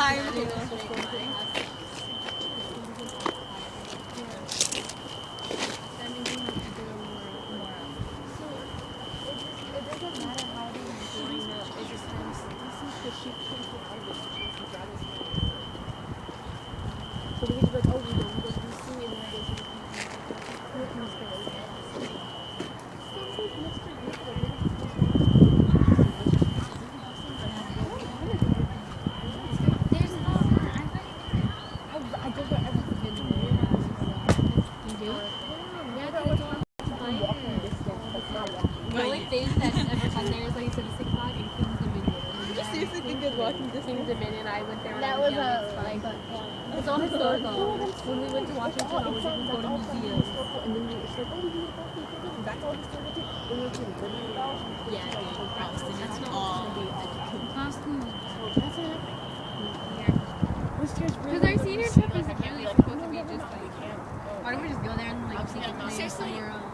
time. So we could be like, oh, we don't go to DC and then I go to I don't know everything. You do? Yeah, walking distance. That's not walking. The only thing that's ever fun there is like you said, the Six Flags and Kings Dominion. You seriously think it's walking distance? Kings Dominion, I went there when That I was was young. It's fun. It's all historical. When we went to Washington, I was able to go to museums. And then it's like, oh, you that's all historical too. When we went to the Liberty Bell, Yeah, Austin, it's all. costumes. that's what happened. Because our senior trip is really supposed to be just like, why don't we just go there and like see the place on your own?